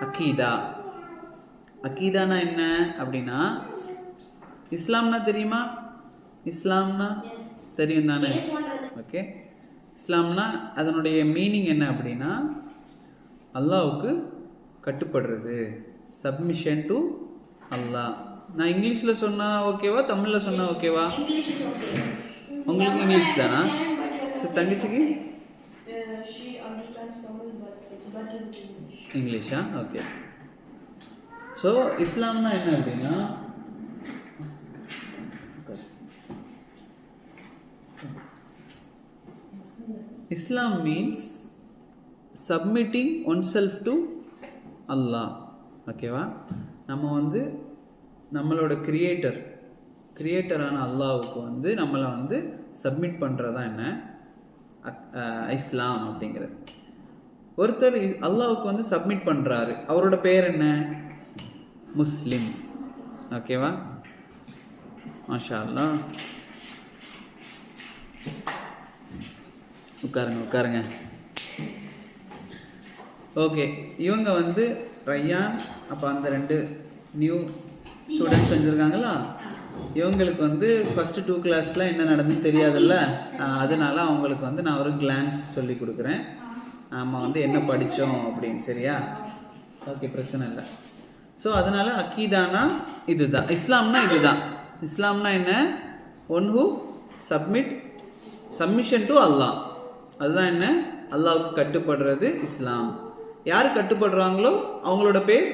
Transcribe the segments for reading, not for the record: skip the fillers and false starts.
அகீதா. அகீதானா என்ன அப்படின்னா, இஸ்லாம்னா தெரியுமா? இஸ்லாம்னா தெரியும் தானே? ஓகே. இஸ்லாம்னா அதனுடைய மீனிங் என்ன அப்படின்னா, அல்லாஹ்வுக்கு கட்டுப்படுறது, சப்மிஷன் டு அல்லாஹ். நான் இங்கிலீஷில் சொன்னால் ஓகேவா, தமிழில் சொன்னால் ஓகேவா? உங்களுக்கு இங்கிலீஷ் தானா? தங்கச்சிக்கு இங்கிலீஷா? ஓகே. ஸோ இஸ்லாம்னா என்ன அப்படின்னா, Islam means submitting oneself to Allah. ஓகேவா? நம்ம வந்து நம்மளோட கிரியேட்டரான அல்லாஹ்வுக்கு வந்து நம்மளை வந்து சப்மிட் பண்ணுறதா என்ன இஸ்லாம் அப்படிங்கிறது. ஒருத்தர் அல்லாஹ்வுக்கு வந்து சப்மிட் பண்ணுறாரு, அவரோட பேர் என்ன? முஸ்லிம். ஓகேவா? மாஷா அல்லாஹ். உட்காருங்க. ஓகே, இவங்க வந்து ரய்யான். அப்போ அந்த 2 நியூ ஸ்டூடெண்ட்ஸ் செஞ்சுருக்காங்களா, இவங்களுக்கு வந்து ஃபஸ்ட்டு 2 கிளாஸில் என்ன நடந்துன்னு தெரியாதுல்ல, அதனால அவங்களுக்கு வந்து நான் ஒரு கிளான்ஸ் சொல்லி கொடுக்குறேன். நம்ம வந்து என்ன படித்தோம் அப்படின்னு. சரியா? ஓகே, பிரச்சனை இல்லை. ஸோ அதனால் அக்கீதானா இதுதான், இஸ்லாம்னா இதுதான். இஸ்லாம்னா என்ன? ஒன் ஹூ சப்மிஷன் டு அல்லாஹ். அதுதான் என்ன? அல்லாஹ்வுக்கு கட்டுப்படுறது இஸ்லாம். யார் கட்டுப்படுறாங்களோ அவங்களோட பேர்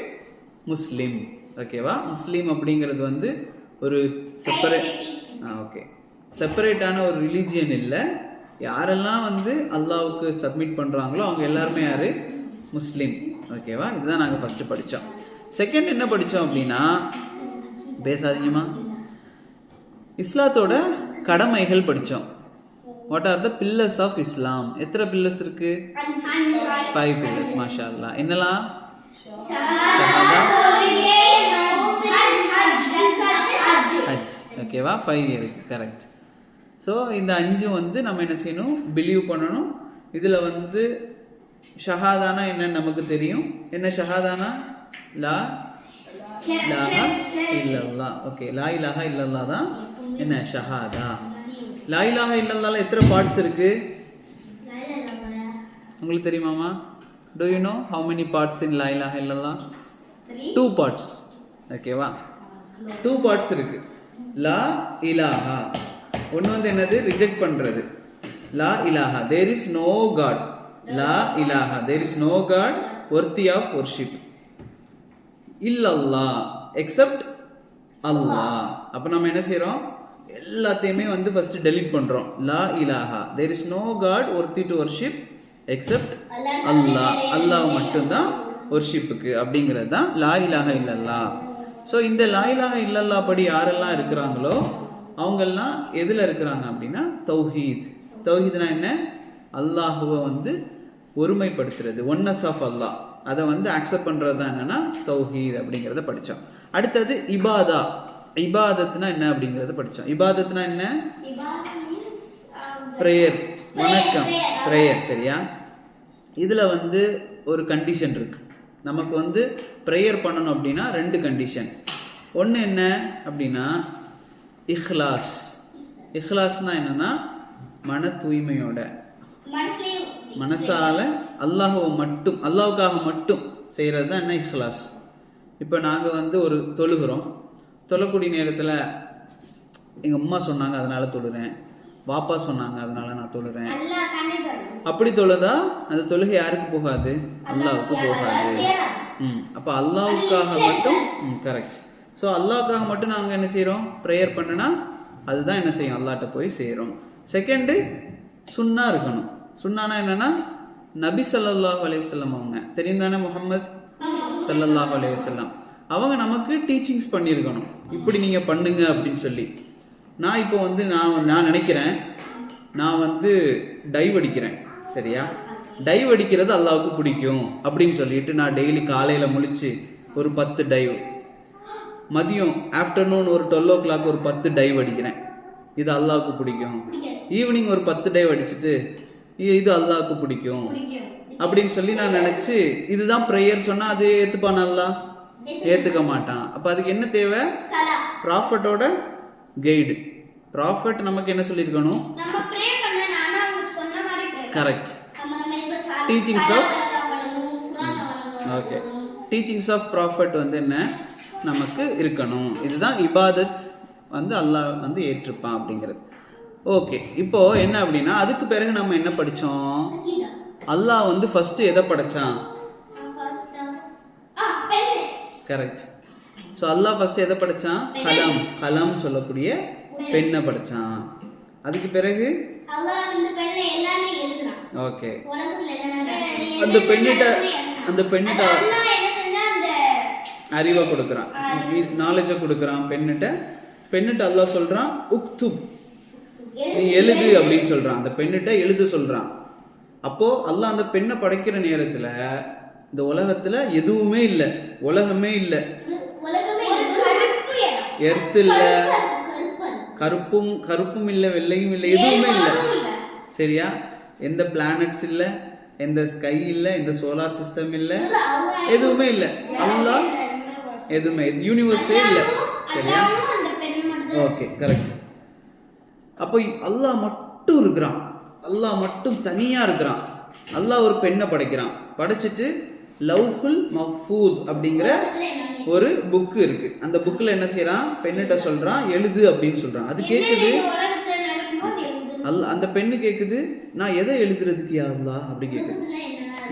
முஸ்லீம். ஓகேவா? முஸ்லீம் அப்படிங்கிறது வந்து ஒரு செப்பரேட்டான ஒரு ரிலீஜியன் இல்லை. யாரெல்லாம் வந்து அல்லாஹ்வுக்கு சப்மிட் பண்ணுறாங்களோ அவங்க எல்லாருமே யார்? முஸ்லீம். ஓகேவா? இதுதான் நாங்கள் ஃபஸ்ட்டு படித்தோம். செகண்ட் என்ன படித்தோம் அப்படின்னா, பேசாதீங்கம்மா, இஸ்லாத்தோட கடமைகள் படித்தோம். What are the pillars of Islam? எத்தனை பில்லர்ஸ் இருக்கு? 5 பில்லர்ஸ். மாஷா அல்லாஹ். என்னலாம்? ஹஜ். ஓகேவா? 5 இருக்கு. கரெக்ட். ஸோ இந்த 5 வந்து நம்ம என்ன செய்யணும்? பிலீவ் பண்ணணும். இதில் வந்து ஷஹாதானா என்னன்னு நமக்கு தெரியும். என்ன ஷஹாதானா? லா இலாஹா இல்லல்லாஹ். ஓகே, லா இலாஹா இல்லல்லாஹ் தான் என்ன ஷஹாதா. லா இலாஹா இல்லல்லாஹ்ல எத்தனை பார்ட்ஸ் இருக்கு உங்களுக்கு தெரியுமாமா? Do you know how many parts in லா இலாஹா இல்லல்லாஹ்? 2 parts. ஓகேவா? 2 parts இருக்கு. லா இலாஹா ஒன்று வந்து என்னது? ரிஜெக்ட் பண்ணுறது. லா இலாஹா, there is no God. லா இலாஹா, there is no God worthy of worship. இல்லல்லாஹ், எக்ஸப்ட் அல்லாஹ். அப்போ நம்ம என்ன செய்கிறோம்? எல்லாத்தையுமே வந்து ஃபர்ஸ்ட் டெலீட் பண்ணுறோம். லா இலாஹா, there is no God worthy to worship except Allah. Allah மட்டும்தான் வர்ஷிப்புக்கு அப்படிங்கிறது தான் லா இலாஹா இல்லல்லாஹ். ஸோ இந்த லா இலாஹா இல்லல்லாஹ் படி யாரெல்லாம் இருக்கிறாங்களோ அவங்கெல்லாம் எதில் இருக்கிறாங்க அப்படின்னா தௌஹீத். தௌஹீத்னா என்ன? அல்லாஹுவை வந்து ஒருமைப்படுத்துறது, ஒன்னஸ் ஆஃப் அல்லாஹ், அதை வந்து அக்செப்ட் பண்ணுறது தான் என்னன்னா தௌஹீத் அப்படிங்கிறத படித்தோம். அடுத்தது இபாதா. இபாதத்னா என்ன அப்படிங்கிறத படித்தோம். இபாதத்னா என்ன? ப்ரேயர், வணக்கம், ப்ரேயர். சரியா? இதில் வந்து ஒரு கண்டிஷன் இருக்கு. நமக்கு வந்து ப்ரேயர் பண்ணணும் அப்படின்னா 2 கண்டிஷன். ஒன்று என்ன அப்படின்னா இஹ்லாஸ். இஹ்லாஸ்னா என்னன்னா மன தூய்மையோட, மனசால அல்லாஹ்வுக்காக மட்டும் செய்கிறது தான் என்ன இஹ்லாஸ். இப்போ நாங்கள் வந்து ஒரு தொழக்கூடிய நேரத்தில் எங்கள் அம்மா சொன்னாங்க அதனால தொழுறேன், வாப்பா சொன்னாங்க அதனால நான் தொழுறேன். அப்படி தொழுதா அந்த தொழுகை யாருக்கு போகாது? அல்லாஹ்வுக்கு போகாது. அப்போ அல்லாஹ்வுக்காக மட்டும். கரெக்ட். ஸோ அல்லாஹ்வுக்காக மட்டும் நாங்கள் என்ன செய்கிறோம்? ப்ரேயர் பண்ணுனா அதுதான் என்ன செய்யும்? அல்லாஹ்ட்ட போய் சேரும். செகண்டு சுன்னா இருக்கணும். சுன்னானா என்னன்னா நபி ஸல்லல்லாஹு அலைஹி வஸல்லம் அவங்க தெரியும் தானே, முஹம்மது ஸல்லல்லாஹு அலைஹி வஸல்லம் அவங்க நமக்கு டீச்சிங்ஸ் பண்ணியிருக்கணும், இப்படி நீங்கள் பண்ணுங்க அப்படின்னு சொல்லி. நான் இப்போ வந்து நான் நினைக்கிறேன், நான் வந்து டைவ் அடிக்கிறேன். சரியா? டைவ் அடிக்கிறது அல்லாஹ்வுக்கு பிடிக்கும் அப்படின்னு சொல்லிட்டு நான் டெய்லி காலையில் முழிச்சு ஒரு 10 டைவ், மதியம் ஆஃப்டர்நூன் ஒரு 12 o'clock ஒரு 10 டைவ் அடிக்கிறேன். இது அல்லாஹ்வுக்கு பிடிக்கும். ஈவினிங் ஒரு 10 டைவ் அடிச்சுட்டு இது அல்லாஹ்வுக்கு பிடிக்கும் அப்படின்னு சொல்லி நான் நினைச்சு இதுதான் ப்ரேயர் சொன்னா அது ஏத்துப்பானா அல்லாஹ்? ஏத்துக்க மாட்டான். அப்ப அதுக்கு என்ன தேவை? ப்ராஃபட்டோட கைடு. ப்ராஃபட் நமக்கு என்ன சொல்லியிருக்கணும்? Correct. Teachings of okay, teachings of prophet வந்து என்ன நமக்கு இருக்கணும். இதுதான் இபாதத் வந்து அல்லாஹ் வந்து ஏற்றுப்பான் அப்படிங்கிறது. ஓகே, இப்போ என்ன அப்படின்னா அதுக்கு பிறகு நம்ம என்ன படிச்சோம்? அல்லாஹ் வந்து ஃபர்ஸ்ட் எதை படைச்சான்? கரெக்ட். ஸோ அல்லாஹ் ஃபர்ஸ்ட் எதை படைச்சான்? கலம். கலம் சொல்லக்கூடிய பெண்ணை படைச்சான். அதுக்கு பிறகு ஓகே, அந்த பெண்ணிட்ட அறிவை கொடுக்குறான், நாலேஜை கொடுக்குறான் பெண்ணிட்ட அல்லாஹ் சொல்றான் உக்துப், நீ எழுது அப்படின்னு சொல்றான். அந்த பெண்ணிட்ட எழுத சொல்றான். அப்போ அல்லாஹ் அந்த பெண்ணை படைக்கிற நேரத்துல இந்த உலகத்துல எதுவுமே இல்லை, உலகமே இல்லை, எர்த் இல்ல, கருப்பும் இல்லை, வெள்ளையும் இல்லை, எதுவுமே இல்லை. சரியா? எந்த பிளானட்ஸ் இல்லை, எந்த ஸ்கை இல்லை, எந்த சோலார் சிஸ்டம் இல்லை, எதுவுமே இல்லை. அல்லாஹ் எதுவுமே, யூனிவர்ஸே இல்லை. சரியா? Okay, correct. அப்போ அல்லாஹ் மட்டும் இருக்கிறான், அல்லாஹ் மட்டும் தனியா இருக்கிறான். அல்லாஹ் ஒரு பெண்ணை படைக்கிறான். படைச்சிட்டு லவ்ஹுல் மஹ்ஃபூஸ் அப்படிங்கிற ஒரு புக் இருக்கு. அந்த புக்ல என்ன செய்யறான்? பெண்ணிட்ட சொல்றான் எழுது அப்படின்னு சொல்றான். அது கேக்குது, அந்த பெண்ணு கேக்குது, நான் எதை எழுதுறதுக்கு யா அல்லாஹ் அப்படி கேக்குது.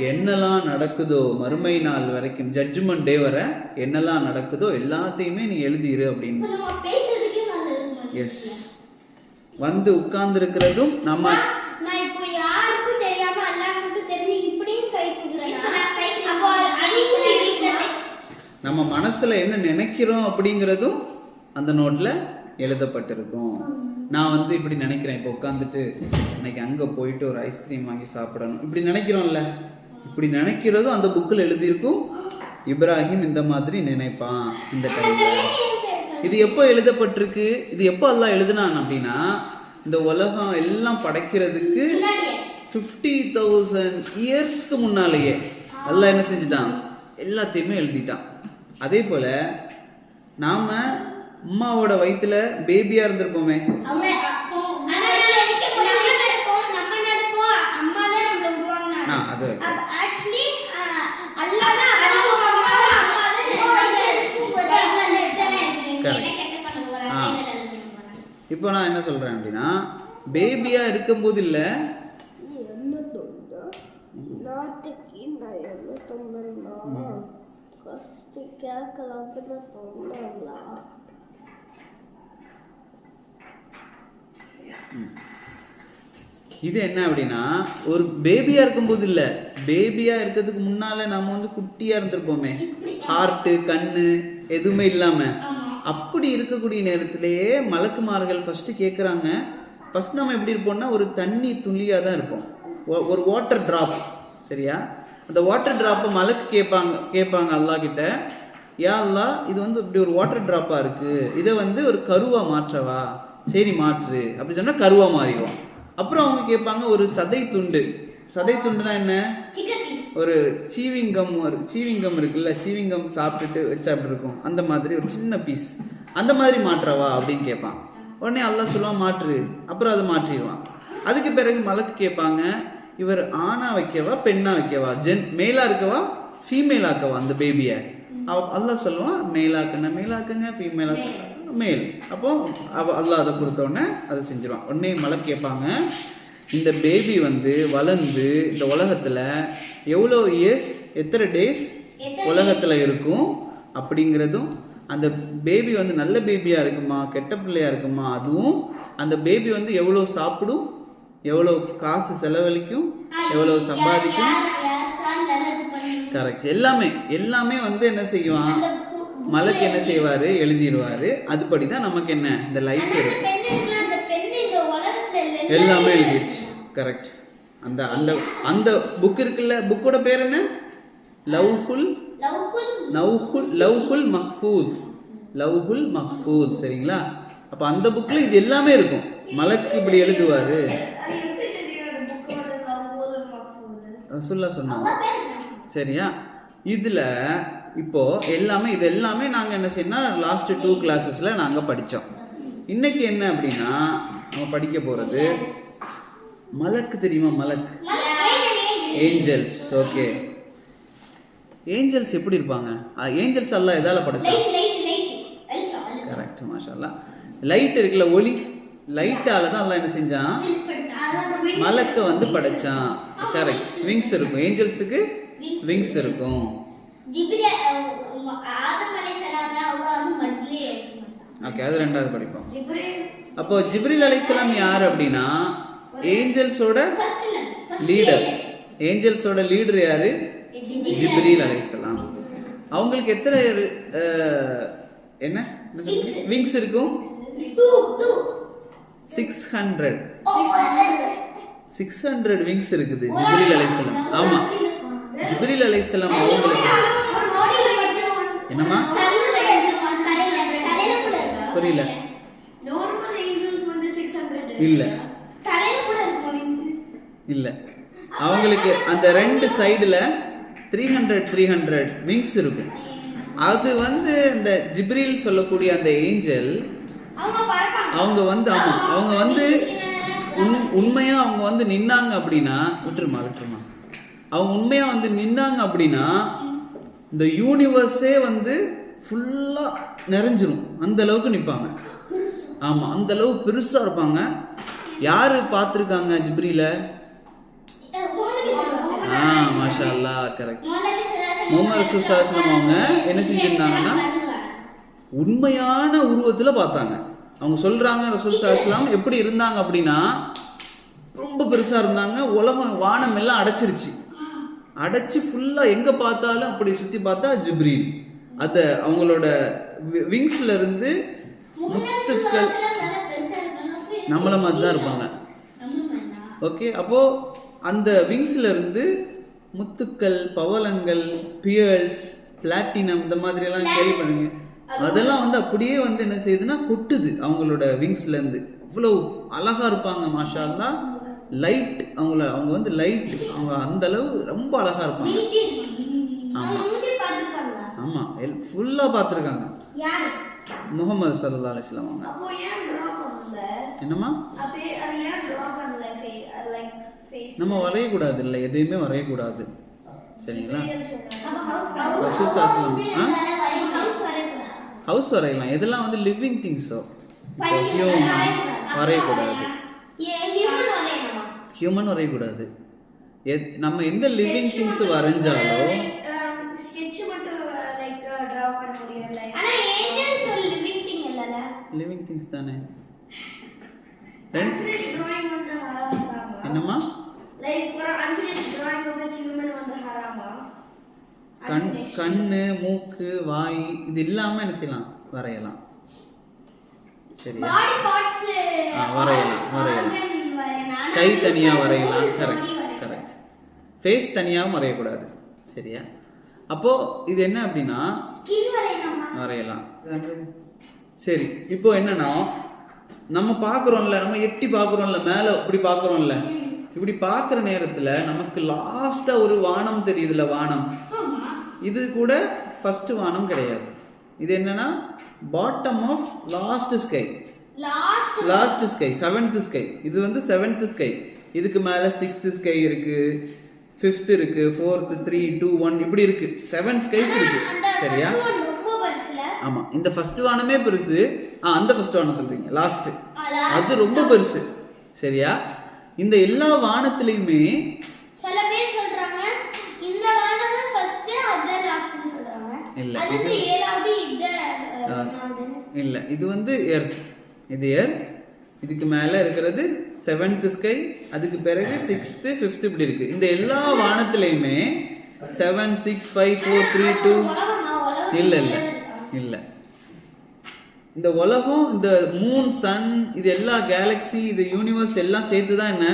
என்னெல்லாம் நடக்குதோ மறுமை நாள் வரைக்கும், ஜட்ஜ்மெண்ட் டே வர என்னெல்லாம் நடக்குதோ எல்லாத்தையுமே நீ எழுதிரு அப்படின்னு. எஸ், வந்து உட்கார்ந்து இருக்கிறதும் நம்ம நம்ம மனசுல என்ன நினைக்கிறோம் அப்படிங்கிறதும் அந்த நோட்ல எழுதப்பட்டிருக்கும். நான் வந்து இப்படி நினைக்கிறேன், இப்போ உட்காந்துட்டு இன்னைக்கு அங்கே போயிட்டு ஒரு ஐஸ்கிரீம் வாங்கி சாப்பிடணும் இப்படி நினைக்கிறோம்ல, இப்படி நினைக்கிறதும் அந்த புக்கில் எழுதியிருக்கும். இப்ராஹிம் இந்த மாதிரி நினைப்பான் இந்த டைம்ல. இது எப்போ எழுதப்பட்டிருக்கு? இது எப்போ அல்லாஹ் எழுதுனான் அப்படின்னா இந்த உலகம் எல்லாம் படைக்கிறதுக்கு 50,000 இயர்ஸ்க்கு முன்னாலேயே அல்லாஹ் என்ன செஞ்சுட்டான்? எல்லாத்தையுமே எழுதிட்டான். அதே போல நாம அம்மாவோட வயிற்றுல பேபியா இருந்திருப்போமே, இப்போ நான் என்ன சொல்றேன் அப்படின்னா பேபியா இருக்கும் போது இல்ல, இது என்ன அப்படின்னா ஒரு பேபியா இருக்கும்போது இல்ல, பேபியா இருக்கிறதுக்கு முன்னால நாம வந்து குட்டியா இருந்திருப்போமே, ஹார்ட் கண்ணு எதுவுமே இல்லாம. அப்படி இருக்கக்கூடிய நேரத்திலேயே மலக்குமார்கள் ஃபர்ஸ்ட் கேட்குறாங்க, ஃபர்ஸ்ட் நம்ம எப்படி இருப்போம்னா ஒரு தண்ணி துளியாக தான் இருப்போம், ஒரு வாட்டர் ட்ராப். சரியா? அந்த வாட்டர் ட்ராப்பை மலக்கு கேட்பாங்க அல்லாஹ் கிட்ட, யா அல்லாஹ் இது வந்து இப்படி ஒரு வாட்டர் ட்ராப்பாக இருக்கு, இதை வந்து ஒரு கருவா மாற்றவா? சரி மாற்று அப்படி சொன்னால் கருவா மாறிடுவோம். அப்புறம் அவங்க கேட்பாங்க ஒரு சதை துண்டுனா என்ன? ஒரு சீவிங்கம் இருக்குல்ல, சீவிங்கம் சாப்பிட்டுட்டு வச்சா அப்படி இருக்கும், அந்த மாதிரி ஒரு சின்ன பீஸ், அந்த மாதிரி மாற்றவா அப்படின்னு கேட்பான். உடனே அல்லாஹ் சொல்லுவான் மாற்று. அப்புறம் அதை மாற்றிடுவான். அதுக்கு பிறகு மலக்கு கேட்பாங்க, இவர் ஆணா வைக்கவா பெண்ணா வைக்கவா, மேலா இருக்கவா ஃபீமேலாக்கவா அந்த பேபியை? அல்லாஹ் சொல்லுவான் மேலாக்குங்க, ஃபீமேலா மேல். அப்போ அல்லாஹ் அதை கொடுத்தோடனே அதை செஞ்சிருவான். உடனே மலக்கு கேட்பாங்க, இந்த பேபி வந்து வளர்ந்து இந்த உலகத்துல எவ்வளோ இயர்ஸ், எத்தனை டேஸ் உலகத்துல இருக்கும் அப்படிங்கிறதும், அந்த பேபி வந்து நல்ல பேபியா இருக்குமா கெட்ட பிள்ளையா இருக்குமா, அதுவும் அந்த பேபி வந்து எவ்வளோ சாப்பிடும், எவ்வளோ காசு செலவழிக்கும், எவ்வளோ சம்பாதிக்கும், கரெக்ட், எல்லாமே வந்து என்ன செய்வான் மலக்கு என்ன செய்வாரு? எழுதிடுவாரு. அதுபடிதான் நமக்கு என்ன இந்த லைஃப் இருக்கு, எல்லாமே எழுதிடுச்சு. கரெக்ட். அந்த அந்த அந்த புக் இருக்குல்ல, புக்கோட பேர் என்ன? லவ்ஹுல் மஹ்ஃபூஸ். சரிங்களா? அப்ப அந்த புக்ல இது எல்லாமே இருக்கும். மலக்கு இப்படி எழுதுவாரு. ரசூலுல்லாஹ் சொன்னாங்க. சரியா? இதுல இப்போ எல்லாமே இது எல்லாமே நாங்க என்ன செய்யணும், லாஸ்ட் 2 கிளாஸஸ்ல நாங்க படிச்சோம். இன்னைக்கு என்ன அப்படின்னா நம்ம படிக்க போறது மலக்கு. தெரியுமா மலக்? ஏஞ்சல்ஸ். ஓகே, ஏஞ்சல்ஸ் எப்படி இருப்பாங்க? ஏஞ்சல்ஸ் அல்லாஹ் எதால படைச்சான்? கரெக்ட், மாஷாஅல்லாஹ். லைட் இருக்குல்ல, ஒளி, லைட்டால தான் அல்லாஹ் என்ன செஞ்சான், மலக்க வந்து படைச்சான். கரெக்ட். விங்ஸ் இருக்கும், ஏஞ்சல்ஸுக்கு விங்ஸ் இருக்கும். ஓகே, அது ரெண்டாவது படிப்போம். அப்போ ஜிப்ரீல் அலைஹிஸ்ஸலாம் யார் அப்படின்னா ஏஞ்சல்ஸோட லீடர். ஏஞ்சல்ஸோட லீடர் யாரு? ஜிப்ரீல் அலைஹிஸ்ஸலாம். அவங்களுக்கு எத்தனை என்ன விங்ஸ் இருக்கும்? 600 விங்ஸ் இருக்குது ஜிப்ரீல் அலைஹிஸ்ஸலாம். ஆமா, ஜிப்ரீல் அலைஹிஸ்ஸலாம் அவங்களுக்கு என்னமா புரியல? இல்ல இல்ல, அவங்களுக்கு அந்த ரெண்டு சைடுல 300 விங்ஸ் இருக்கும். அது வந்து இந்த ஜிப்ரீல் சொல்லக்கூடிய அந்த ஏஞ்சல் அவங்க வந்து ஆமா அவங்க வந்து உண்மையா அவங்க வந்து நின்னாங்க அப்படின்னா விட்டுருமா அவங்க உண்மையா வந்து நின்னாங்க அப்படின்னா இந்த யூனிவர்ஸே வந்து ஃபுல்லா நிறைஞ்சிரும். அந்த அளவுக்கு நிப்பாங்க. ஆமா, அந்த அளவு பெருசா இருப்பாங்க. யாரு பார்த்திருக்காங்க ஜிப்ரீல? மாஷா அல்லாஹ், கரெக்ட். முஹம்மது ரசூல் ஸல்லல்லாஹு அலைஹி வஸல்லம் அவங்க என்ன செஞ்சிருந்தாங்கன்னா உண்மையான உருவத்துல பார்த்தாங்க. அவங்க சொல்றாங்க ரசூல் ஸல்லல்லாஹு அலைஹி வஸல்லம் எப்படி இருந்தாங்க அப்படின்னா ரொம்ப பெருசா இருந்தாங்க. உலகம் வானம் எல்லாம் அடைச்சு ஃபுல்லா எங்க பார்த்தாலும் அப்படி சுத்தி பார்த்தா ஜிப்ரீல். அத அவங்களோட விங்ஸ்ல இருந்து முத்துக்கள் நம்மள மாதிரி தான் இருப்பாங்க. ஓகே, அப்போ அந்த விங்ஸ்ல இருந்து முத்துக்கள், பவளங்கள், பியர்ஸ், பிளாட்டினம் இந்த மாதிரி எல்லாம் கேள்வி பண்ணுங்க. அதெல்லாம் வந்து அப்படியே வந்து என்ன செய்யுதுன்னா கொட்டுது அவங்களோட விங்ஸ்ல இருந்து. இவ்வளவு அழகா இருப்பாங்க மாஷா அல்லாஹ். லைட் அவங்க வந்து லைட், அவங்க அந்த அளவு ரொம்ப அழகா இருப்பாங்க. ஆமா ஆமா, ஃபுல்லா பார்த்திருக்காங்க முஹம்மது ஸல்லல்லாஹு அலைஹி வஸல்லம் அவங்க. என்னமா நம்ம வரையக்கூடாது, இல்லை எதையுமே வரையக்கூடாது. சரிங்களா? ஹவுஸ் வரையலாம், எதெல்லாம் வந்து லிவிங் திங்ஸோ வரையக்கூடாது. ஹியூமன் வரையக்கூடாது. நம்ம எந்த லிவிங் திங்ஸ் வரைஞ்சாலும் லிவிங் திங்ஸ் தானே. என்னமா கண்ணு, மூக்கு, வாய் இது இல்லாம என்ன செய்யலாம், வரையலாம். சரியா? வரையலாம். கை தனியா வரையலாம். கரெக்ட். ஃபேஸ் தனியாவும் வரையக்கூடாது. சரியா? அப்போ இது என்ன அப்படின்னா வரையலாம். சரி, இப்போ என்னன்னா நம்ம பாக்குறோம்ல, நம்ம எட்டி பாக்குறோம்ல, மேல இப்படி பாக்குறோம்ல, இப்படி பாக்குற நேரத்துல நமக்கு லாஸ்டா ஒரு வானம் தெரியுதுல, வானம். இது கூட ஃபர்ஸ்ட் வானம் கிடையாது. இது என்னன்னா bottom of last sky, seventh sky. இது வந்து செவன்த் ஸ்கை. இதுக்கு மேல 6th ஸ்கை இருக்கு, 5th இருக்கு, 4th, 3, 2, 1 இப்படி இருக்கு. 7 ஸ்கைஸ் இருக்கு. சரியா? ஆமா, இந்த ஃபர்ஸ்ட் வானமே பெருசு. அந்த ஃபர்ஸ்ட் வானம் சொல்றீங்க, லாஸ்ட், அது ரொம்ப பெருசு. சரியா? இந்த எல்லா வானத்திலயுமே சில பேர் சொல்றாங்க இந்த வானம் தான் ஃபர்ஸ்ட், அத லாஸ்ட்னு சொல்றாங்க. இல்ல, இது ஏழாவது, இல்ல, இது வந்து எர்த். இது எர்த். இதுக்கு மேல இருக்கிறது 7th ஸ்கை. அதுக்கு பிறகு 6th, 5th இப்படி இருக்கு. இந்த எல்லா வானத்திலயுமே 7, 6, 5, 4, 3, 2 இல்ல. இந்த உலகம், இந்த மூன், சன், இது எல்லா கேலக்ஸி, இது யூனிவர்ஸ் எல்லாம் சேர்த்து தான் என்ன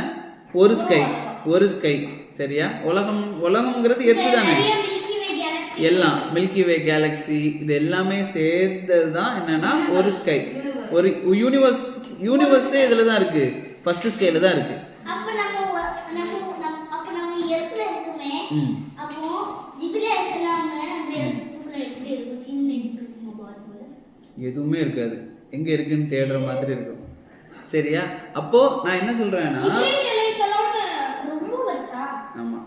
ஒரு ஸ்கை. சரியா? உலகம்ங்கிறது எர்த் தானே. எல்லாம் மில்கி வே கேலக்ஸி இது எல்லாமே சேர்ந்தது தான் என்னன்னா ஒரு ஸ்கை, ஒரு யூனிவர்ஸே இதுல தான் இருக்கு. ஃபர்ஸ்ட் ஸ்கைல தான் இருக்கு. எதுவுமே இருக்காது, எங்க இருக்குன்னு தேடுற மாதிரி இருக்கும். சரியா? அப்போ நான் என்ன சொல்றேன்னா, ஆமா,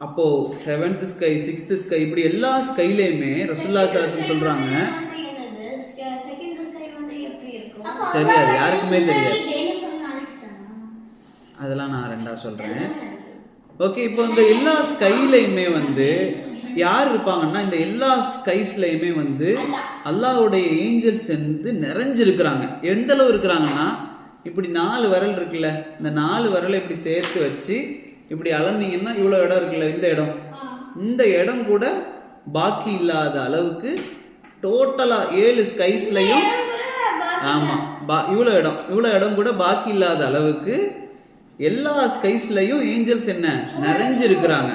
அப்போ 7th ஸ்கை 6th ஸ்கை இப்படி எல்லா ஸ்கைலயுமே ரசூலுல்லாஹி ஸல்லல்லாஹு அலைஹி வஸல்லம் சொல்றாங்க. தெரியாது, யாருக்குமே தெரியாது. அதெல்லாம் நான் ரெண்டா சொல்றேன். ஓகே, இப்போ இந்த எல்லா ஸ்கைலயுமே வந்து யார் இருப்பாங்கன்னா, இந்த எல்லா ஸ்கைஸ்லயுமே வந்து அல்லாஹ்வுடைய ஏஞ்சல்ஸ் வந்து நிறைஞ்சிருக்கிறாங்க. எந்த அளவு இருக்கிறாங்கன்னா, இப்படி 4 விரல் இருக்குல்ல, இந்த 4 விரலை இப்படி சேர்த்து வச்சு இப்படி அளந்தீங்கன்னா இவ்வளோ இடம் இருக்குல்ல, இந்த இடம் கூட பாக்கி இல்லாத அளவுக்கு டோட்டலா 7 ஸ்கைஸ்லையும், ஆமா, இவ்வளோ இடம் கூட பாக்கி இல்லாத அளவுக்கு எல்லா ஸ்கைஸ்லையும் ஏஞ்சல்ஸ் என்ன நிறைஞ்சிருக்கிறாங்க.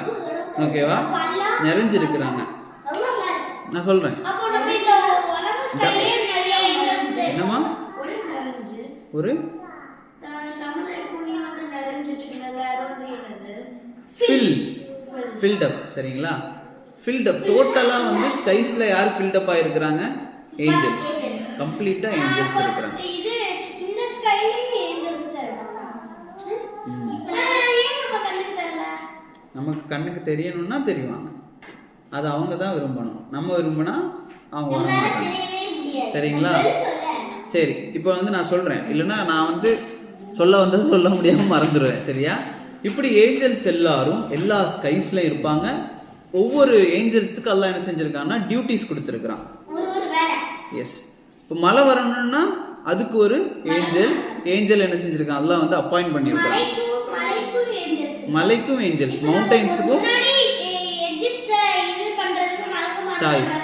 ஓகேவா? நிறைஞ்சிருக்கிறாங்க. நான் சொல்றேன் என்னமா, ஒரு ஃபில்ட் அப். சரிங்களா? ஃபில்ட் அப் டோட்டலா வந்து ஸ்கைஸ்ல யார் ஃபில்ட் அப் ஆயிருக்கிறாங்க? ஏஞ்சல்ஸ். கம்ப்ளீட்டா ஏஞ்சல்ஸ் இருக்கிறாங்க. நமக்கு கண்ணுக்கு தெரியணும்னா தெரிவாங்க, அது அவங்க தான் விரும்பணும். நம்ம விரும்பினா அவங்க வர மாட்டாங்க. சரிங்களா? சரி, இப்போ வந்து நான் சொல்றேன், இல்லைன்னா நான் வந்து சொல்ல முடியாம மறந்துடுவேன். சரியா? இப்படி ஏஞ்சல்ஸ் எல்லாரும் எல்லா ஸ்கைஸ்ல இருப்பாங்க. ஒவ்வொரு ஏஞ்சல்ஸுக்கு அல்லாஹ் என்ன செஞ்சிருக்காங்கன்னா டியூட்டிஸ் கொடுத்துருக்கான். எஸ், இப்போ மழை வரணும்னா அதுக்கு ஒரு ஏஞ்சல் என்ன செஞ்சிருக்கான், அல்லாஹ் வந்து அப்பாயிண்ட் பண்ணியிருக்கான். மலைக்கும் ஏஞ்சல்ஸ், மவுண்டைன்ஸுக்கும் தாயிஃப்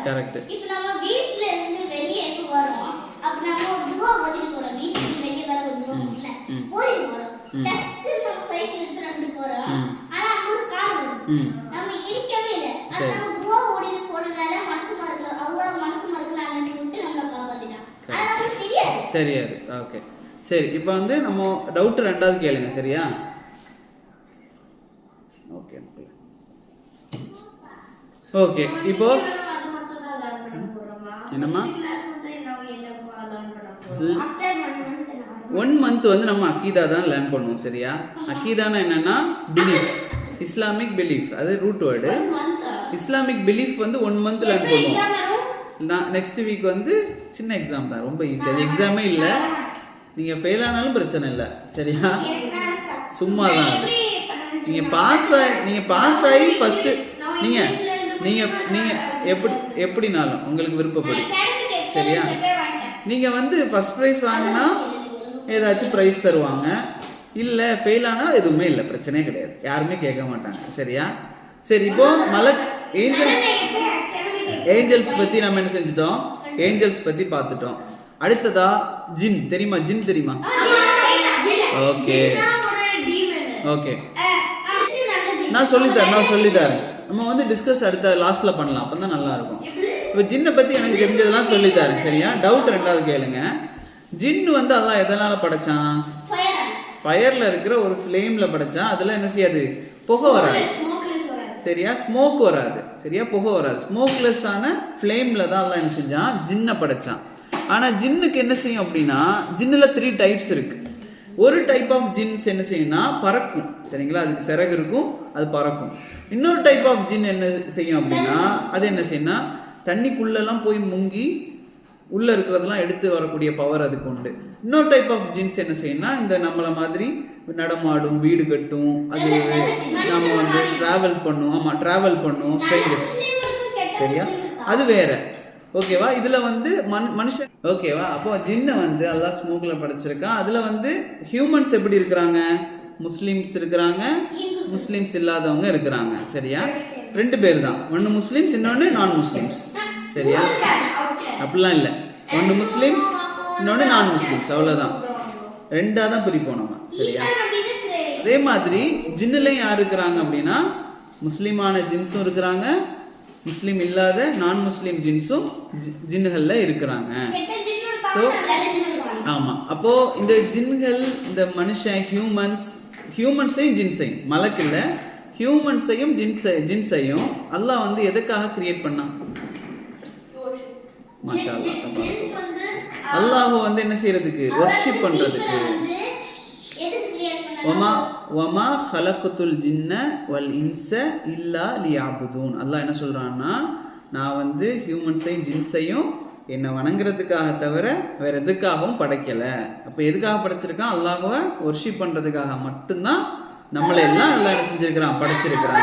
கரெக்ட். இப்போ நம்ம வீட்ல இருந்து வெளியே வரோம், அப்ப நம்ம துவா ஓதி போறோம். வீட்ல இருந்து வெளியே வர துவா இல்ல ஓதி போறோம். டக்கு நம்ம சைக்கிள் எடுத்து நடந்து போறோம். ஆனா அங்க ஒரு கார் வருது, நம்ம இடிக்கவே இல்ல. ஆனா நம்ம துவா ஓடி போறதால மலக்குமார்கள் அல்லாஹ் மலக்குமார்கள் அங்கன்னு விட்டு நம்மள காப்பாத்தினான். ஆனா நமக்கு தெரியாது. ஓகே, சரி, இப்போ வந்து நம்ம டவுட் ரெண்டாவது கேளுங்க. சரியா? ஓகே, இப்போ என்னமா 1 month வந்து நம்ம அகீதா தான் லேர்ன் பண்ணுவோம். சரியா? அகீதானா என்னன்னா பிலீஃப், இஸ்லாமிக் பிலீஃப், அது ரூட் வேர்டு. இஸ்லாமிக் பிலீஃப் வந்து 1 month லேர்ன் பண்ணுவோம். நெக்ஸ்ட் வீக் வந்து சின்ன எக்ஸாம் தான், ரொம்ப ஈஸி. அது எக்ஸாமே இல்ல, நீங்க ஃபெயில் ஆனாலும் பிரச்சனை இல்லை. சரியா? சும்மா தான். நீங்க பாஸ் ஆகி ஃபர்ஸ்ட் நீங்க நீங்க நீங்க எப்படினாலும் உங்களுக்கு விருப்பப்படி. சரியா? நீங்க வந்து ஃபர்ஸ்ட் பிரைஸ் வாங்கினா ஏதாச்சும் பிரைஸ் தருவாங்க, இல்ல ஃபெயில் ஆனா எதுவுமே இல்லை, பிரச்சனையே கிடையாது, யாருமே கேட்க மாட்டாங்க. சரியா? சரி, இப்போ மலக் ஏஞ்சல்ஸ் பத்தி நம்ம என்ன செஞ்சுட்டோம், ஏஞ்சல்ஸ் பத்தி பார்த்துட்டோம். அடுத்ததா ஜின் தெரியுமா? ஜின் தெரியுமா? ஓகே ஓகே, நான் சொல்லித்தரேன். நம்ம வந்து டிஸ்கஸ் அடுத்த லாஸ்ட்ல பண்ணலாம், அப்பதான் நல்லா இருக்கும். இப்போ ஜின்னை பத்தி எனக்கு தெரிஞ்சதெல்லாம் சொல்லித்தரேன். சரியா? டவுட் ரெண்டாவது கேளுங்க. ஜின் வந்து அல்லாஹ் எதனால படைச்சான்? ஃபயர்ல இருக்கிற ஒரு ஃப்ளேம்ல படைச்சான். அதுல என்ன செய்யாது? புகை வராது. சரியா? ஸ்மோக் வராது. சரியா? புகை வராது. ஸ்மோக்லெஸ் ஆன ஃப்ளேம்ல தான் அல்லாஹ் என்ன செஞ்சான்? ஜின்னை படைச்சான். ஆனா ஜின்னுக்கு என்ன செய்யும் அப்படின்னா, ஜின்னுல 3 டைப்ஸ் இருக்கு. ஒரு டைப் ஆஃப் ஜின்ஸ் என்ன செய்யும்னா பறக்கும். சரிங்களா? அதுக்கு சிறகு இருக்கும், அது பறக்கும். இன்னொரு டைப் ஆஃப் ஜின் என்ன செய்யும் அப்படின்னா, அது என்ன செய்யும்னா தண்ணிக்குள்ளெல்லாம் போய் முங்கி உள்ள இருக்கிறதெல்லாம் எடுத்து வரக்கூடிய பவர் அதுக்கு உண்டு. இன்னொரு டைப் ஆஃப் ஜின்ஸ் என்ன செய்யும்னா இந்த நம்மள மாதிரி நடமாடும், வீடு கட்டும், அது நம்ம வந்து டிராவல் பண்ணும் ஸ்ட்ரேஞ்சர்ஸ். சரியா? அது வேற. ஓகேவா? இதுல வந்து மனுஷன். ஓகேவா? அப்போ ஜின்னை வந்து அல்லாஹ் ஸ்மோக்ல படைச்சிருக்கான். அதுல வந்து ஹியூமன்ஸ் எப்படி இருக்கிறாங்க? முஸ்லிம்ஸ் இருக்கிறாங்க, முஸ்லிம்ஸ் இல்லாதவங்க இருக்கிறாங்க. சரியா? 2 பேர் தான், ஒன்னு முஸ்லிம்ஸ், இன்னொன்னு நான் முஸ்லிம்ஸ். சரியா? அப்படிலாம் இல்லை, ஒன்னு முஸ்லிம்ஸ், இன்னொன்னு நான் முஸ்லிம்ஸ், அவ்வளவுதான். 2ஆ தான் பிரிப்போம் நம்ம. சரியா? அதே மாதிரி ஜின்னுலையும் யார் இருக்கிறாங்க அப்படின்னா, முஸ்லிமான ஜின்ஸும் இருக்கிறாங்க, முஸ்லிம் இல்லாத நான் முஸ்லிம் ஜின்ஸும் ஜின்னுகள்ல இருக்கிறாங்க. ஸோ ஆமாம், அப்போது இந்த ஜின்கள், இந்த மனுஷன், ஹியூமன்ஸையும் ஜின்ஸையும், மலக்கு இல்லை, ஹியூமன்ஸையும் ஜின்ஸையும் அல்லாஹ் வந்து எதுக்காக கிரியேட் பண்ணான்? மாஷா அல்லாஹ். அல்லாஹ் வந்து என்ன செய்யறதுக்கு? வர்ஷிப் பண்றதுக்கு. வமா ஹலக்குத்துல் ஜின்ன வல் இன்ஸ இல்லா லியஅபுதூன். அல்லாஹ் என்ன சொல்றான்னா, நான் வந்து ஹியூமன்ஸையும் ஜின்ஸையும் என்னை வணங்குறதுக்காக தவிர வேற எதுக்காகவும் படைக்கல. அப்போ எதுக்காக படைச்சிருக்கான்? அல்லாஹ்வை வர்ஷிப் பண்றதுக்காக மட்டும்தான் நம்மளை எல்லாம் அல்லாஹ் என்ன செஞ்சிருக்கிறான்? படைச்சிருக்கிறான்.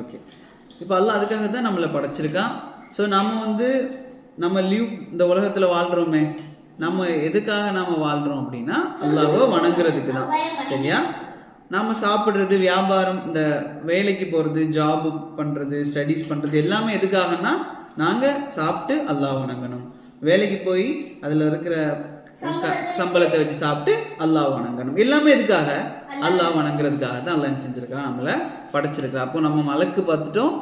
ஓகே, இப்போ அல்லாஹ் அதுக்காக தான் நம்மளை படைச்சிருக்கான். ஸோ நம்ம இந்த உலகத்தில் வாழ்கிறோமே, நம்ம எதுக்காக நாம் வாழ்கிறோம் அப்படின்னா அல்லாஹ்வை வணங்குறதுக்கு தான். சரியா? நாம் சாப்பிட்றது, வியாபாரம், இந்த வேலைக்கு போகிறது, ஜாப் பண்ணுறது, ஸ்டடீஸ் பண்ணுறது எல்லாமே எதுக்காகனா நாங்கள் சாப்பிட்டு அல்லாஹ் வணங்கணும். வேலைக்கு போய் அதில் இருக்கிற சம்பளத்தை வச்சு சாப்பிட்டு அல்லாஹ் வணங்கணும். எல்லாமே எதுக்காக? அல்லாஹ் வணங்குறதுக்காக தான் அல்லாஹ் என்ன செஞ்சிருக்கான்? நம்மளை படைச்சிருக்கா. அப்போ நம்ம மலக்கு பார்த்துட்டோம்,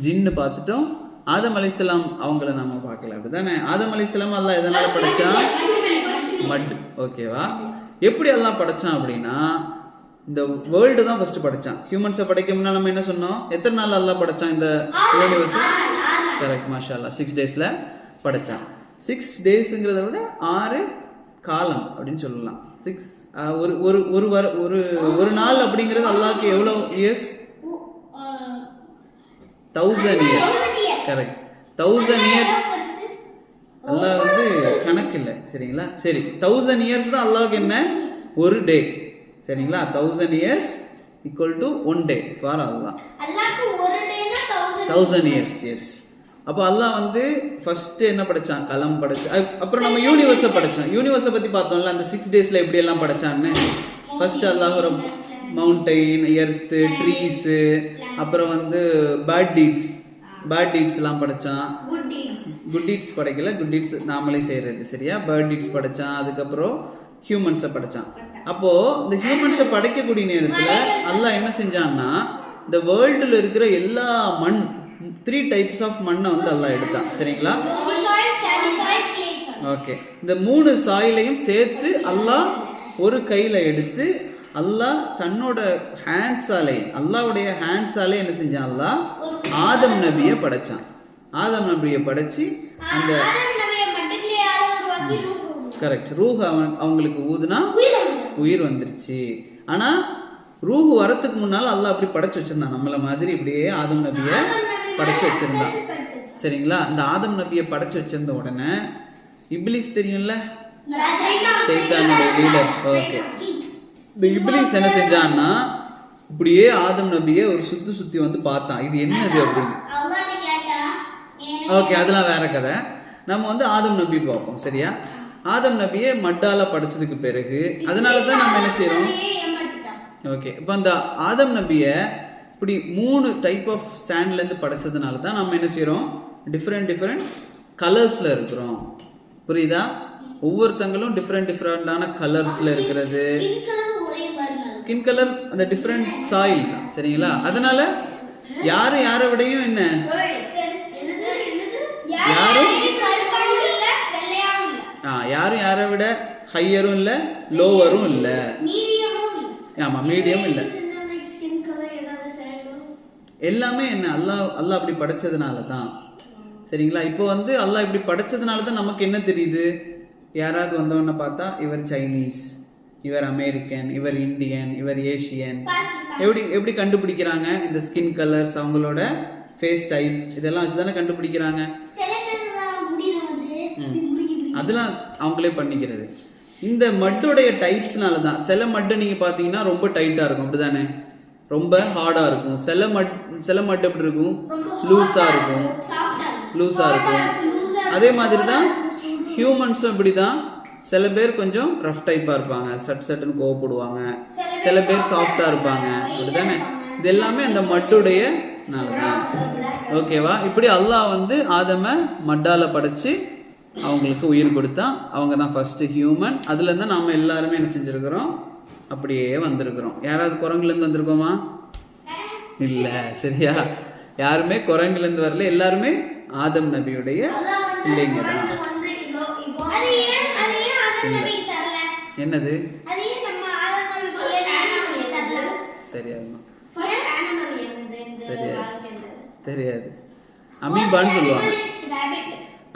ஜின்னு பார்த்துட்டோம், ஆதம் அலைஹிஸ்ஸலாம் அவங்கள நாம பார்க்கல. அப்படிதானே? ஆதம் அலைஹிஸ்ஸலாம் அல்லாஹ் எதனால படைச்சான்? மட். ஓகேவா? எப்படி அல்லாஹ் படைச்சான் அப்படின்னா, இந்த வேர்ல்டு தான் ஃபர்ஸ்ட் படைச்சான். ஹியூமன்ஸை படைக்க முன்னாடி நம்ம என்ன சொன்னோம்? எத்தனை நாள் அல்லாஹ் படைச்சான் இந்த யூனிவர்ஸ்? கரெக்ட், மாஷா அல்லாஹ். 6 daysல படைச்சான். 6 daysங்கிறத விட 6 காலம் அப்படின்னு சொல்லலாம். 6 ஒரு நாள் அப்படிங்கிறது அல்லாஹ்க்கு எவ்வளவு இயர்ஸ்? 1000 years. Correct, 1000 years. அல்லாஹ் வந்து கணக்கு இல்லை. சரிங்களா? சரி, 1000 years தான் அல்லாஹ்க்கு என்ன? ஒரு டே. சரிங்களா? 1000 years equal to 1 day for அல்லாஹ். அல்லாஹ்க்கு ஒரு டேனா 1000 years. எஸ். அப்போ அல்லாஹ் வந்து ஃபர்ஸ்ட் என்ன படைச்சான்? கலம் படைச்சான். அப்புறம் நம்ம யூனிவர்ஸை படைச்சான். யூனிவர்ஸை பற்றி பார்த்தோம்ல, அந்த 6 daysல எப்படி எல்லாம் படைச்சான்னு. ஃபர்ஸ்ட் அல்லாஹ் ஒரு மவுண்டைன், எர்த்து, ட்ரீஸு, அப்புறம் வந்து பேட் டீட்ஸ் எல்லாம் படைச்சான். குட் டீட்ஸ் படைக்கல, குட் டீட்ஸ் நாமளே செய்யறது. சரியா? பேட் டீட்ஸ் படைச்சான். அதுக்கப்புறம் ஹியூமன்ஸை படைச்சான். அப்போ இந்த ஹியூமன்ஸை படைக்கக்கூடிய நேரத்தில் அல்லாஹ் என்ன செஞ்சான்னா, இந்த வேர்ல்டுல இருக்கிற எல்லா 3 types ஆஃப் மண்ணை வந்து அல்லாஹ் எடுத்தான். சரிங்களா? ஓகே, இந்த 3 சாயிலையும் சேர்த்து அல்லாஹ் ஒரு கையில எடுத்து அல்லாஹ் தன்னோட அல்லாஹ்வுடைய ஹேண்ட்ஸாலே என்ன செஞ்சான்? அல்லாஹ் ஆதம் நபியை படைச்சான். ஆதம் நபியை படைச்சு அந்த கரெக்ட் ரூஹ் அவங்களுக்கு ஊதுனா உயிர் வந்துருச்சு. ஆனா ரூஹ் வரத்துக்கு முன்னால அல்லாஹ் அப்படி படைச்சு வச்சிருந்தான். நம்மள மாதிரி இப்படியே ஆதம் நபியை படைச்சு வச்சிருந்தான். சரிங்களா? இந்த ஆதம் நபியை படைச்சு வச்சிருந்த உடனே இப்லீஸ் தெரியும்ல, சைத்தானுடைய லீடர். ஓகே, இந்த இப்லீஸ் என்ன செஞ்சான்னா, இப்படியே ஆதம் நபியை ஒரு சுத்தி வந்து பார்த்தான். இது என்னது அப்படின்னு. ஓகே, அதெல்லாம் வேற கதை. நம்ம வந்து ஆதம் நபி பார்ப்போம். சரியா? ஆதம் நபியை மட்டால படைச்சதுக்கு பிறகு அதனாலதான் நம்ம என்ன செய்யறோம்? ஓகே, இப்போ அந்த ஆதம் நபியை இப்படி 3 டைப் ஆஃப் சாண்ட்ல இருந்து படைச்சதுனால தான் நம்ம என்ன செய்யறோம்? டிஃப்ரெண்ட் கலர்ஸ்ல இருக்கிறோம். புரியுதா? ஒவ்வொருத்தங்களும் டிஃப்ரெண்டான கலர்ஸ்ல இருக்கிறது. ஸ்கின் கலர் அந்த டிஃப்ரெண்ட் சாயில் தான். சரிங்களா? அதனால யாரை விடையும் என்ன, யாரும் யாரை விட ஹையரும் இல்ல, லோவரும் இல்ல. ஆமா, மீடியம் இல்ல. எல்லாமே என்ன அல்லாஹ் அப்படி படைச்சதுனால தான். சரிங்களா? இப்போ வந்து அல்லாஹ் இப்படி படைச்சதுனால தான் நமக்கு என்ன தெரியுது? யாராவது வந்தவன பார்த்தா இவர் சைனீஸ், இவர் அமெரிக்கன், இவர் இந்தியன், இவர் ஏஷியன், எப்படி கண்டுபிடிக்கிறாங்க? இந்த ஸ்கின் கலர்ஸ், அவங்களோட ஃபேஸ் டைப், இதெல்லாம் வச்சுதானே கண்டுபிடிக்கிறாங்க. அதெல்லாம் அவங்களே பண்ணிக்கிறது. இந்த மட்டோடைய டைப்ஸ்னால தான். சில மட்டை நீங்க பாத்தீங்கன்னா ரொம்ப டைட்டா இருக்கும், அப்படிதானே? ரொம்ப ஹார்டா இருக்கும். சில மட்டை எப்படி இருக்கும்? லூஸா இருக்கும். அதே மாதிரி தான் ஹியூமன்ஸும் இப்படிதான். சில பேர் கொஞ்சம் ரஃப் டைப்பா இருப்பாங்க, சட்டுன்னு கோவப்படுவாங்க. சில பேர் சாஃப்டா இருப்பாங்க, அப்படிதானே? இது எல்லாமே அந்த மட்டுடைய நாலதான். ஓகேவா? இப்படி அல்லாஹ் வந்து ஆதம மட்டால படைச்சு அவங்களுக்கு உயிர் கொடுத்தான். அவங்க தான் ஃபர்ஸ்ட் ஹியூமன். அதுல இருந்தா நாம எல்லாருமே என்ன செஞ்சிருக்கிறோம்? அப்படியே வந்திருக்கிறோம். யாராவது குரங்குல இருந்து வந்திருக்கோமா? இல்ல. சரியா? யாருமே குரங்குல இருந்து வரல. எல்லாருமே ஆதம் நபியுடைய இல்லைங்கடா. என்னது தெரியாது. அமீபான்னு சொல்லுவாங்க.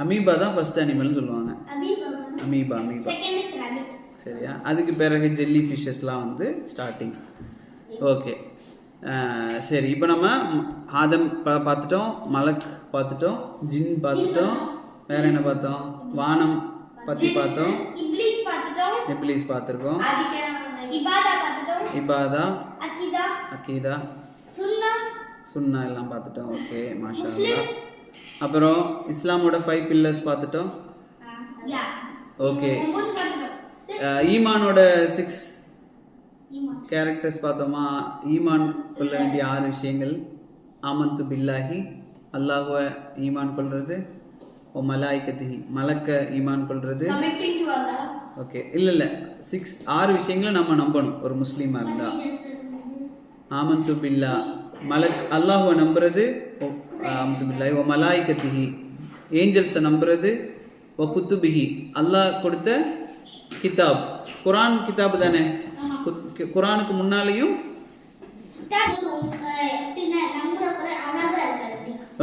அமீபா தான் ஃபர்ஸ்ட் அனிமல்னு சொல்லுவாங்க. அமீபா. சரியா? அதுக்கு பிறகு ஜெல்லி ஃபிஷ்ஷஸ்லாம் வந்து ஸ்டார்டிங். ஓகே, சரி. இப்போ நம்ம ஆதம் பார்த்துட்டோம், மலக் பார்த்துட்டோம், ஜின் பார்த்துட்டோம், வேற என்ன பார்த்தோம்? வானம் பற்றி பார்த்தோம், இப்லீஸ் பார்த்துருக்கோம், இபாதா, அகீதா, சுன்னா எல்லாம் பார்த்துட்டோம். ஓகே, மாஷா அல்லாஹ். அப்புறம் இஸ்லாமோட 5 பில்லர்ஸ் பார்த்துட்டோம். ஓகே, ஈமானோட 6 கேரக்டர்ஸ் பார்த்தோமா? ஈமான் கொள்ள வேண்டிய 6 விஷயங்கள். ஆமன்து பில்லாஹி, அல்லாஹ்வை ஈமான் கொள்றது. ஓ மலாய்கத்திஹி, மலக்க ஈமான் கொள்றது. ஓகே, இல்லை 6 விஷயங்களை நம்ம நம்பணும் ஒரு முஸ்லீமாக இருந்தா. ஆமன்து பில்லா, மலக் அல்லாஹ்வை நம்புறது. ஆமன்து பில்லாஹி. ஓ மலாய்கத்திஹி, ஏஞ்சல்ஸை நம்புறது. ஓ குத்துபிஹி, அல்லாஹ் கொடுத்த கிதாப், குரான் கிதாப் தானே? குரானுக்கு முன்னாலேயும்.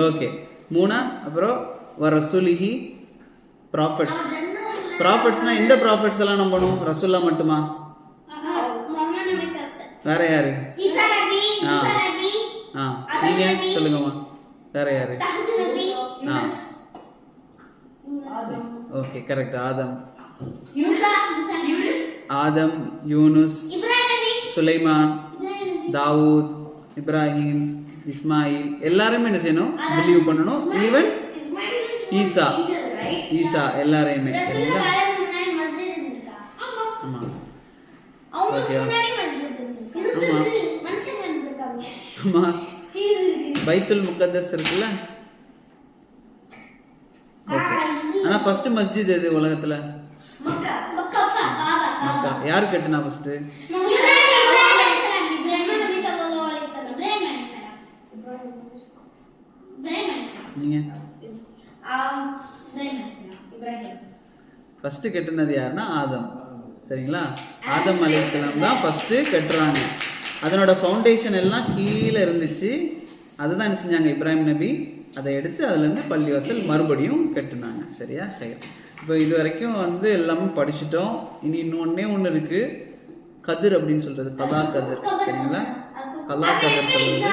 ஓகே, 3. அப்புறம் ரசூலிஹி, ப்ராஃபட்ஸ். ப்ராஃபட்ஸ்னா எந்த ப்ராஃபட்ஸ் எல்லாம் நம்பணும்? ரசூல்லா மட்டுமா? வேற யாரு? நீங்க சொல்லுங்கம்மா, வேற யாரு? Okay, correct. ஆதம், யூனுஸ், சுலைமான், தாவூத், இப்ராஹிம், இஸ்மாயில் எல்லாருமே என்ன செய்யணும்? பிலீவ் பண்ணணும். ஈவன் ஈசா எல்லாரையுமே. சரிங்களா? ஆமா, ஓகே. ஆமா, பைத்துல் முகத்தஸ் இருக்குல்ல? ஓகே, ஆனா ஃபர்ஸ்ட் மஸ்ஜித் எது உலகத்துல? மக்கா. யாரு கட்டுனா ஃபர்ஸ்ட்? நீங்க ஃபர்ஸ்ட் கட்டுனது யாருன்னா ஆதம். சரிங்களா? ஆதம் அலைஹிஸ்ஸலாம் தான் ஃபர்ஸ்ட் கட்டுறாங்க. அதனோட ஃபவுண்டேஷன் எல்லாம் கீழே இருந்துச்சு. அதுதான் என்ன செஞ்சாங்க? இப்ராஹிம் நபி அதை எடுத்து அதுலேருந்து பள்ளிவாசல் மறுபடியும் கட்டுனாங்க. சரியா? சரி. இப்போ இது வரைக்கும் வந்து எல்லாமே படிச்சுட்டோம். இனி இன்னொன்னே ஒன்று இருக்கு, கதிர் அப்படின்னு சொல்றது. கலா கதிர். சரிங்களா? கலா கதிர் சொல்றது.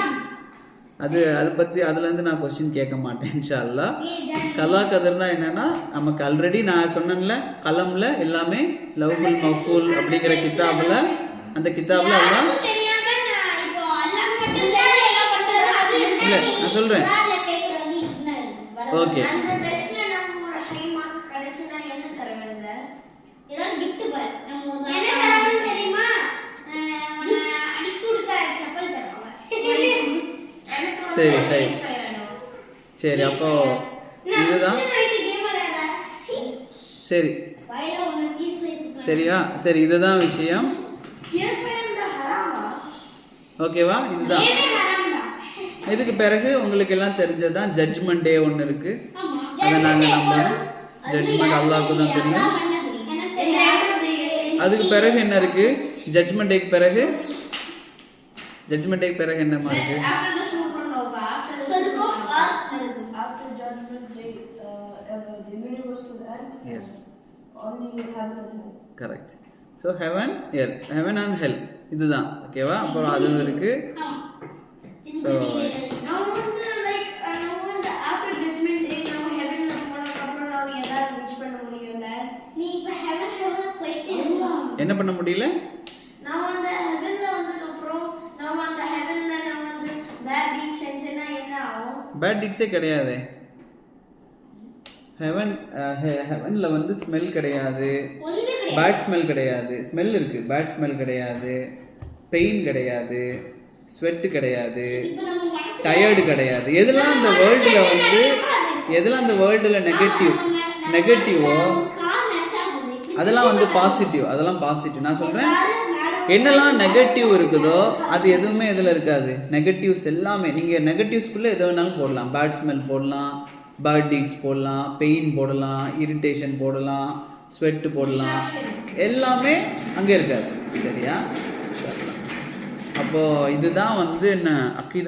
அதை பற்றி அதுலேருந்து நான் கொஸ்டின் கேட்க மாட்டேன் இன்ஷா அல்லாஹ். கலா கதிர்னா என்னன்னா, நமக்கு ஆல்ரெடி நான் சொன்னேன்ல, கலம்ல எல்லாமே லவ்ஹுல் மஹ்ஃபூல் அப்படிங்கிற கிதாபில், அந்த கிதாபில் எல்லாம் இல்லை நான் சொல்கிறேன். ஓகே, சரி சரி சரி. அப்போ இதுதான். சரி சரியா? சரி, இதுதான் விஷயம். ஓகேவா? இதுதான். இதுக்கு பிறகு உங்களுக்கு எல்லாம் தெரிஞ்சதுதான் ஜட்ஜ்மெண்ட் டே ஒன்று இருக்கு. அதை நாங்கள் நம்புறோம். ஜட்ஜ்மெண்ட் அல்லாஹ்வுக்கு தான் தெரியும். அதுக்கு பிறகு என்ன இருக்கு? ஜட்ஜ்மெண்ட் டேக்கு பிறகு என்னமா இருக்கு? Yes. Only heaven and hell. Correct. So heaven and hell. இதுதான். ஓகேவா? அப்புறம் அதுவும் இருக்கு. So now like after judgment day now heaven ல போன அப்புறம் நாம ஏதாவது reach பண்ண முடியல. நீ இப்ப heaven போயிட்டே இருக்க. என்ன பண்ண முடியல? நான் அந்த heaven ல வந்ததுக்கு அப்புறம் நாம அந்த heaven ல நாம வந்து bad deeds செஞ்சேனா என்ன ஆகும்? bad deeds கிடையாது. ஹெவன்ல வந்து ஸ்மெல் கிடையாது, பேட் ஸ்மெல் கிடையாது. ஸ்மெல் இருக்கு, பேட் ஸ்மெல் கிடையாது, பெயின் கிடையாது, ஸ்வெட் கிடையாது, டயர்டு கிடையாது. எதெல்லாம் அந்த வேர்ல்டுல நெகட்டிவோ அதெல்லாம் வந்து பாசிட்டிவ். அதெல்லாம் பாசிட்டிவ். நான் சொல்றேன், என்னெல்லாம் நெகட்டிவ் இருக்குதோ அது எதுவுமே இதில் இருக்காது. நெகட்டிவ்ஸ் எல்லாமே நீங்கள் நெகட்டிவ்ஸ்குள்ளே எது வேணாலும் போடலாம். பேட் ஸ்மெல் போடலாம், பேட் டீட்ஸ் போடலாம், பெயின் போடலாம், இரிட்டேஷன் போடலாம், ஸ்வெட்டு போடலாம், எல்லாமே அங்கே இருக்காது. சரியா? அப்போது இதுதான் வந்து என்ன அக்கீதா